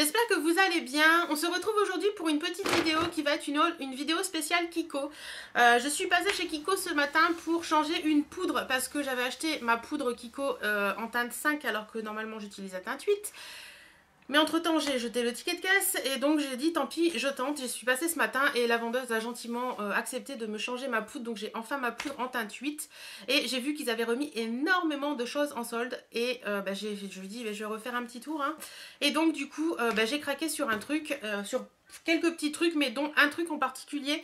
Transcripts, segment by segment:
J'espère que vous allez bien. On se retrouve aujourd'hui pour une petite vidéo qui va être une vidéo spéciale Kiko. Je suis passée chez Kiko ce matin pour changer une poudre parce que j'avais acheté ma poudre Kiko en teinte 5 alors que normalement j'utilise la teinte 8. Mais entre temps j'ai jeté le ticket de caisse et donc j'ai dit tant pis je tente. Je suis passée ce matin et la vendeuse a gentiment accepté de me changer ma poudre. Donc j'ai enfin ma poudre en teinte 8 et j'ai vu qu'ils avaient remis énormément de choses en solde. Et je me dis je vais refaire un petit tour hein. Et donc du coup j'ai craqué sur un truc, sur quelques petits trucs mais dont un truc en particulier.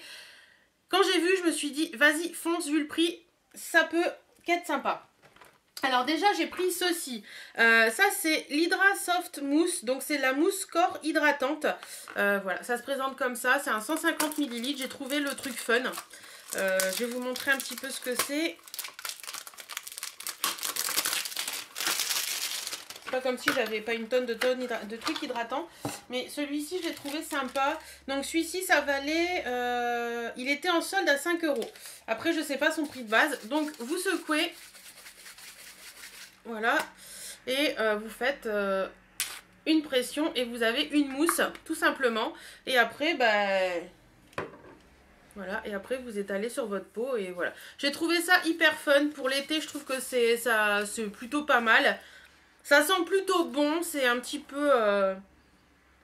Quand j'ai vu je me suis dit vas-y fonce vu le prix, ça peut qu'être sympa. Alors déjà j'ai pris ceci, ça c'est l'Hydra Soft Mousse, donc c'est la mousse corps hydratante, voilà ça se présente comme ça, c'est un 150 ml, j'ai trouvé le truc fun, je vais vous montrer un petit peu ce que c'est. C'est pas comme si j'avais pas une tonne de trucs hydratants, mais celui-ci je l'ai trouvé sympa, donc celui-ci ça valait, il était en solde à 5 €, après je sais pas son prix de base, donc vous secouez. Voilà, et vous faites une pression et vous avez une mousse, tout simplement. Et après, voilà, et après vous étalez sur votre peau et voilà. J'ai trouvé ça hyper fun pour l'été, je trouve que c'est plutôt pas mal. Ça sent plutôt bon, c'est un petit peu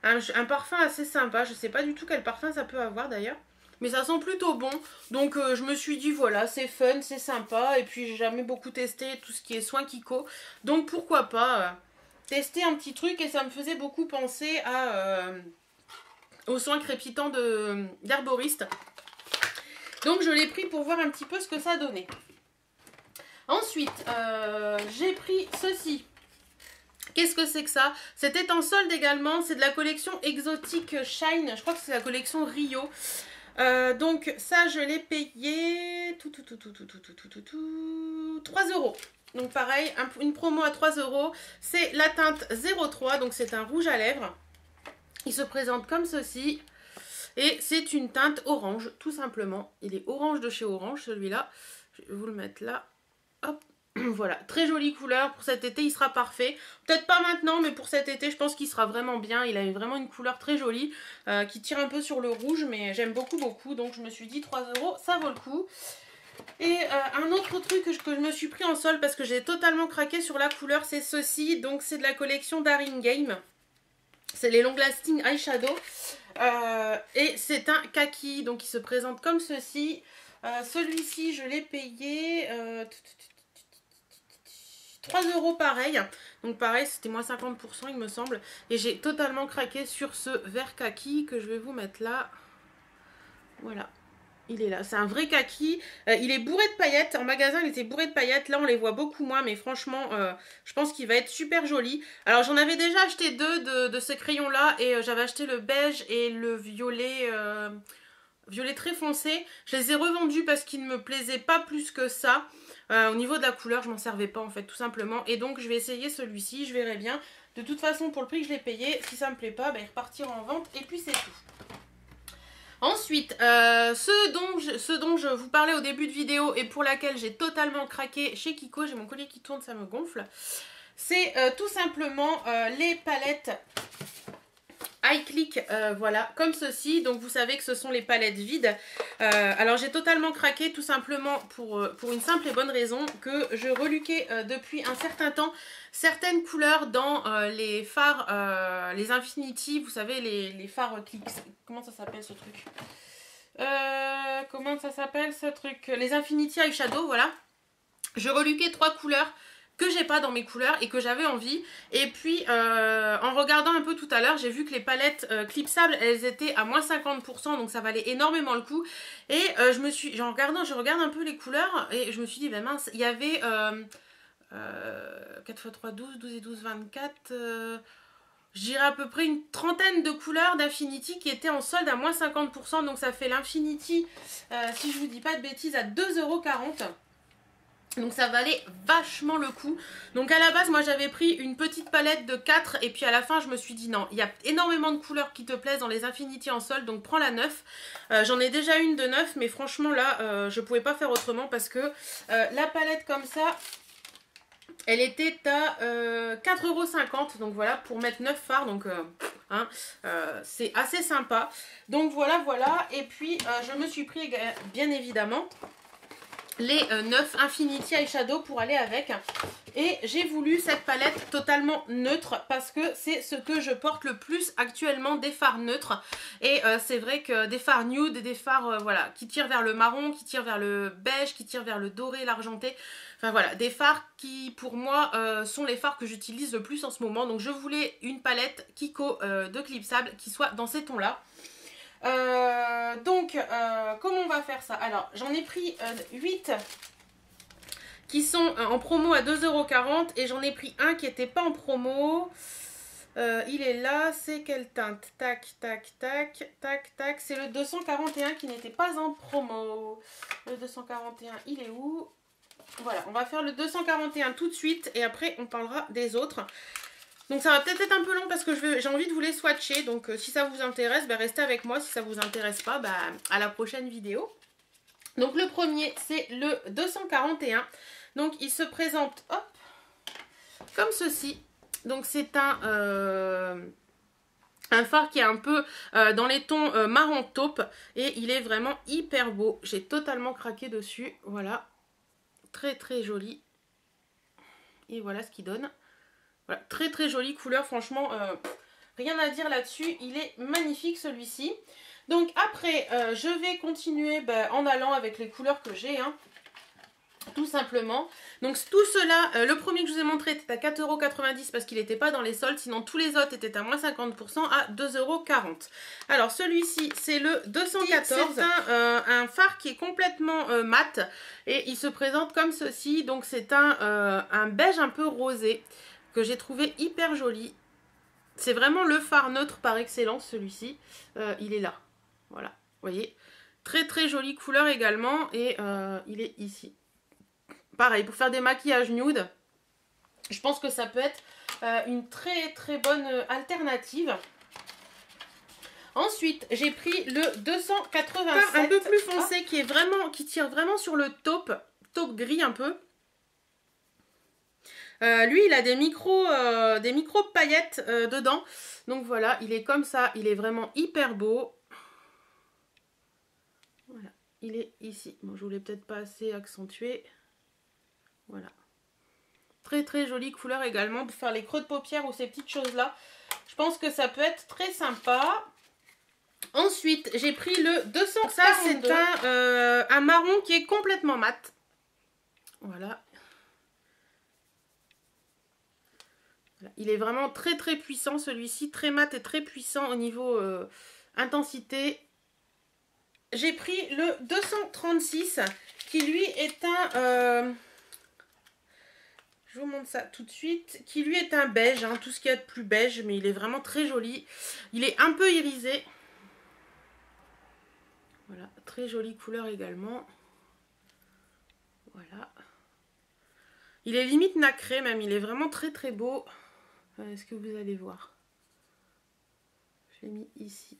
un parfum assez sympa. Je sais pas du tout quel parfum ça peut avoir d'ailleurs. Mais ça sent plutôt bon, donc je me suis dit voilà c'est fun, c'est sympa, et puis j'ai jamais beaucoup testé tout ce qui est soin Kiko, donc pourquoi pas tester un petit truc, et ça me faisait beaucoup penser aux soins crépitants d'herboriste. Donc je l'ai pris pour voir un petit peu ce que ça donnait. Ensuite j'ai pris ceci. Qu'est-ce que c'est que ça? C'était en solde également, c'est de la collection Exotic Shine, je crois que c'est la collection Rio. Donc ça je l'ai payé 3 €. Donc pareil, une promo à 3 €. C'est la teinte 03, donc c'est un rouge à lèvres. Il se présente comme ceci. Et c'est une teinte orange, tout simplement. Il est orange de chez Orange, celui-là. Je vais vous le mettre là. Hop. Voilà, très jolie couleur. Pour cet été, il sera parfait. Peut-être pas maintenant, mais pour cet été, je pense qu'il sera vraiment bien. Il a vraiment une couleur très jolie, qui tire un peu sur le rouge, mais j'aime beaucoup, beaucoup. Donc, je me suis dit 3 €, ça vaut le coup. Et un autre truc que je me suis pris en solde, parce que j'ai totalement craqué sur la couleur, c'est ceci. Donc, c'est de la collection Daring Game. C'est les Long Lasting Eyeshadow. Et c'est un kaki, donc il se présente comme ceci. Celui-ci, je l'ai payé... 3 € pareil, donc pareil c'était moins 50% il me semble, et j'ai totalement craqué sur ce vert kaki que je vais vous mettre là. Voilà, il est là, c'est un vrai kaki, il est bourré de paillettes, en magasin il était bourré de paillettes, là on les voit beaucoup moins, mais franchement je pense qu'il va être super joli. Alors j'en avais déjà acheté deux de ces crayons là, et j'avais acheté le beige et le violet... violet très foncé. Je les ai revendus parce qu'ils ne me plaisaient pas plus que ça. Au niveau de la couleur, je m'en servais pas en fait, tout simplement. Et donc, je vais essayer celui-ci, je verrai bien. De toute façon, pour le prix que je l'ai payé, si ça me plaît pas, il repartira en vente et puis c'est tout. Ensuite, ce dont je vous parlais au début de vidéo et pour laquelle j'ai totalement craqué chez Kiko, j'ai mon collier qui tourne, ça me gonfle. C'est tout simplement les palettes iClick, voilà, comme ceci. Donc vous savez que ce sont les palettes vides. Alors j'ai totalement craqué tout simplement pour une simple et bonne raison que je reluquais depuis un certain temps certaines couleurs dans les fards, les Infinity, vous savez les fards clics, comment ça s'appelle ce truc, les Infinity Eyeshadow, voilà. Je reluquais 3 couleurs que j'ai pas dans mes couleurs et que j'avais envie, et puis en regardant un peu tout à l'heure j'ai vu que les palettes clipsables elles étaient à moins 50%, donc ça valait énormément le coup, et je regarde un peu les couleurs et je me suis dit ben mince, il y avait 4 x 3 12, 12 et 12 24, je dirais à peu près une trentaine de couleurs d'Infinity qui étaient en solde à moins 50%, donc ça fait l'Infinity, si je vous dis pas de bêtises, à 2,40 €. Donc ça valait vachement le coup. Donc à la base moi j'avais pris une petite palette de 4, et puis à la fin je me suis dit non, il y a énormément de couleurs qui te plaisent dans les Infinity en solde, donc prends la 9. J'en ai déjà une de 9, mais franchement là je pouvais pas faire autrement parce que la palette comme ça, Elle était à 4,50 €, donc voilà, pour mettre 9 fards, donc hein, c'est assez sympa. Donc voilà, et puis je me suis pris bien évidemment les 9 Infinity Eyeshadow pour aller avec. Et j'ai voulu cette palette totalement neutre parce que c'est ce que je porte le plus actuellement, des fards neutres. Et c'est vrai que des fards nude et des fards voilà, qui tirent vers le marron, qui tirent vers le beige, qui tirent vers le doré, l'argenté. Enfin voilà, des fards qui pour moi sont les fards que j'utilise le plus en ce moment. Donc je voulais une palette Kiko de Clipsable qui soit dans ces tons-là. Comment on va faire ça? Alors j'en ai pris 8 qui sont en promo à 2,40 € et j'en ai pris un qui n'était pas en promo. Il est là, c'est quelle teinte? Tac, tac, tac, tac, tac. C'est le 241 qui n'était pas en promo. Le 241, il est où? Voilà, on va faire le 241 tout de suite et après on parlera des autres. Donc ça va peut-être être un peu long parce que j'ai envie de vous les swatcher. Donc si ça vous intéresse, bah, restez avec moi. Si ça vous intéresse pas, bah, à la prochaine vidéo. Donc le premier, c'est le 241. Donc il se présente, hop, comme ceci. Donc c'est un fard qui est un peu dans les tons marron taupe. Et il est vraiment hyper beau. J'ai totalement craqué dessus. Voilà. Très très joli. Et voilà ce qu'il donne. Voilà, très très jolie couleur, franchement, rien à dire là-dessus, il est magnifique celui-ci. Donc après, je vais continuer en allant avec les couleurs que j'ai, hein, tout simplement. Donc tout cela, le premier que je vous ai montré était à 4,90 € parce qu'il n'était pas dans les soldes, sinon tous les autres étaient à moins 50% à 2,40 €. Alors celui-ci, c'est le 214, c'est un fard qui est complètement mat et il se présente comme ceci. Donc c'est un beige un peu rosé que j'ai trouvé hyper joli. C'est vraiment le fard neutre par excellence celui-ci. Il est là. Voilà, vous voyez. Très très jolie couleur également. Et il est ici. Pareil, pour faire des maquillages nude, je pense que ça peut être une très très bonne alternative. Ensuite, j'ai pris le 287. Un peu plus foncé qui tire vraiment sur le taupe gris un peu. Lui, il a des micro paillettes dedans. Donc voilà, il est comme ça. Il est vraiment hyper beau. Voilà, il est ici. Bon, je voulais peut-être pas assez accentuer. Voilà. Très très jolie couleur également pour faire les creux de paupières ou ces petites choses-là. Je pense que ça peut être très sympa. Ensuite, j'ai pris le 242. Ça, c'est un marron qui est complètement mat. Voilà. Il est vraiment très très puissant celui-ci, très mat et très puissant au niveau intensité. J'ai pris le 236 qui lui est un... je vous montre ça tout de suite. Qui lui est un beige, hein, tout ce qu'il y a de plus beige, mais il est vraiment très joli. Il est un peu irisé. Voilà, très jolie couleur également. Voilà. Il est limite nacré même, il est vraiment très très beau. Est-ce que vous allez voir? Je l'ai mis ici.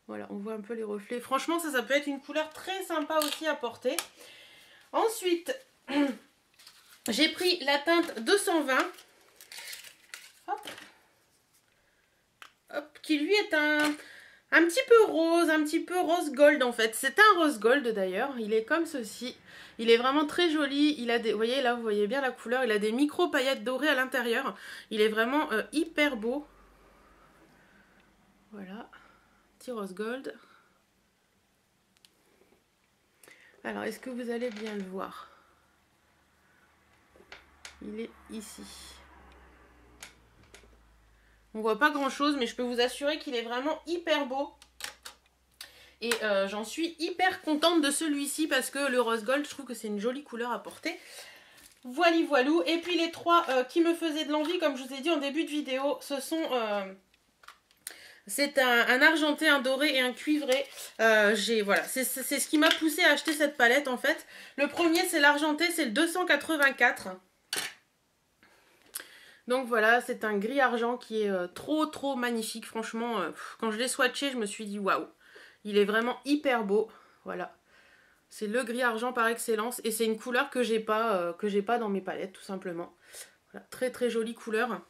Voilà, on voit un peu les reflets. Franchement, ça peut être une couleur très sympa aussi à porter. Ensuite, j'ai pris la teinte 220. Hop. Hop, qui lui est un petit peu rose, un petit peu rose gold en fait. C'est un rose gold d'ailleurs. Il est comme ceci. Il est vraiment très joli. Il a des, vous voyez là, vous voyez bien la couleur. Il a des micro paillettes dorées à l'intérieur. Il est vraiment hyper beau. Voilà, petit rose gold. Alors, est-ce que vous allez bien le voir? Il est ici. On voit pas grand chose, mais je peux vous assurer qu'il est vraiment hyper beau. Et j'en suis hyper contente de celui-ci parce que le rose gold, je trouve que c'est une jolie couleur à porter. Voili voilou. Et puis les trois qui me faisaient de l'envie, comme je vous ai dit en début de vidéo, ce sont... c'est un argenté, un doré et un cuivré. Voilà, c'est ce qui m'a poussé à acheter cette palette en fait. Le premier c'est l'argenté, c'est le 284. Donc voilà, c'est un gris argent qui est trop magnifique. Franchement, quand je l'ai swatché, je me suis dit waouh. Il est vraiment hyper beau. Voilà. C'est le gris argent par excellence. Et c'est une couleur que j'ai pas dans mes palettes, tout simplement. Voilà, très très jolie couleur.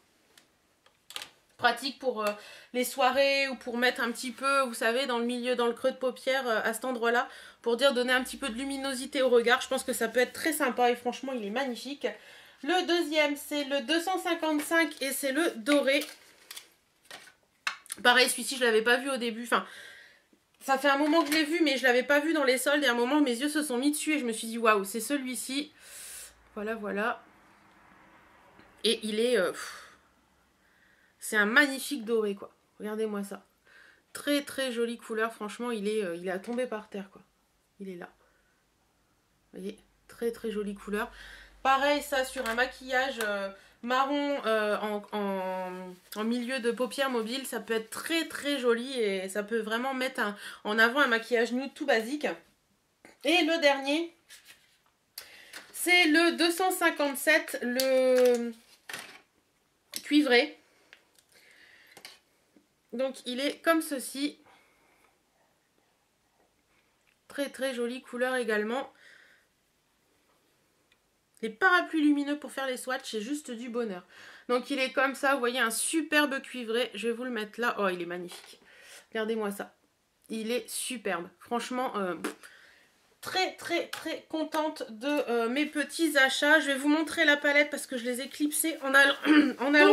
Pratique pour les soirées ou pour mettre un petit peu, vous savez, dans le milieu, dans le creux de paupière, à cet endroit-là, pour dire donner un petit peu de luminosité au regard. Je pense que ça peut être très sympa et franchement, il est magnifique. Le deuxième, c'est le 255 et c'est le doré. Pareil, celui-ci, je ne l'avais pas vu au début. Enfin, ça fait un moment que je l'ai vu, mais je ne l'avais pas vu dans les soldes. Et à un moment, mes yeux se sont mis dessus et je me suis dit, waouh, c'est celui-ci. Voilà, voilà. Et il est... c'est un magnifique doré, quoi. Regardez-moi ça. Très, très jolie couleur. Franchement, il est à tomber par terre, quoi. Il est là. Vous voyez, très, très jolie couleur. Pareil, ça, sur un maquillage marron en milieu de paupières mobile, ça peut être très, très joli. Et ça peut vraiment mettre en avant un maquillage nude tout basique. Et le dernier, c'est le 257, le cuivré. Donc il est comme ceci. Très très jolie couleur également. Les parapluies lumineux pour faire les swatchs, c'est juste du bonheur. Donc il est comme ça, vous voyez, un superbe cuivré. Je vais vous le mettre là. Oh, il est magnifique. Regardez-moi ça. Il est superbe. Franchement, très très très contente de mes petits achats. Je vais vous montrer la palette parce que je les ai clipsés en allant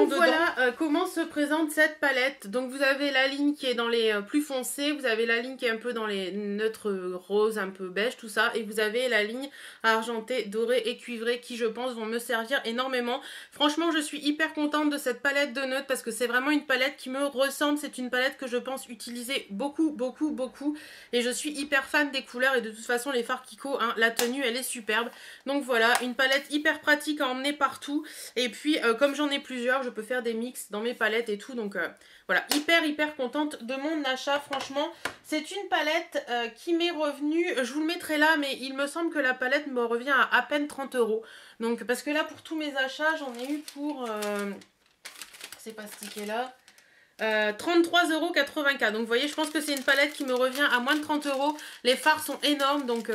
dedans. Voilà comment se présente cette palette. Donc vous avez la ligne qui est dans les plus foncés, vous avez la ligne qui est un peu dans les neutres roses, un peu beige, tout ça. Et vous avez la ligne argentée, dorée et cuivrée qui je pense vont me servir énormément. Franchement je suis hyper contente de cette palette de neutres parce que c'est vraiment une palette qui me ressemble. C'est une palette que je pense utiliser beaucoup beaucoup beaucoup. Et je suis hyper fan des couleurs et de toute façon les fards Kiko, hein, la tenue elle est superbe. Donc voilà, une palette hyper pratique à emmener partout. Et puis comme j'en ai plusieurs, je peux faire des mix dans mes palettes et tout. Donc voilà, hyper contente de mon achat. Franchement, c'est une palette qui m'est revenue, je vous le mettrai là, mais il me semble que la palette me revient à peine 30 €. Donc parce que là pour tous mes achats, j'en ai eu pour... c'est pas ce ticket là. 33,84 €. Donc vous voyez, je pense que c'est une palette qui me revient à moins de 30 €. Les fards sont énormes, donc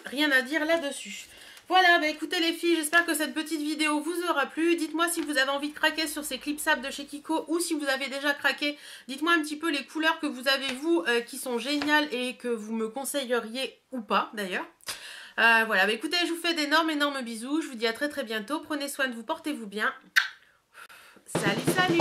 rien à dire là-dessus. Voilà, bah écoutez les filles, j'espère que cette petite vidéo vous aura plu. Dites-moi si vous avez envie de craquer sur ces clipsables de chez Kiko ou si vous avez déjà craqué. Dites-moi un petit peu les couleurs que vous avez vous qui sont géniales et que vous me conseilleriez ou pas d'ailleurs. Voilà, bah écoutez, je vous fais d'énormes bisous. Je vous dis à très bientôt. Prenez soin de vous, portez-vous bien. Salut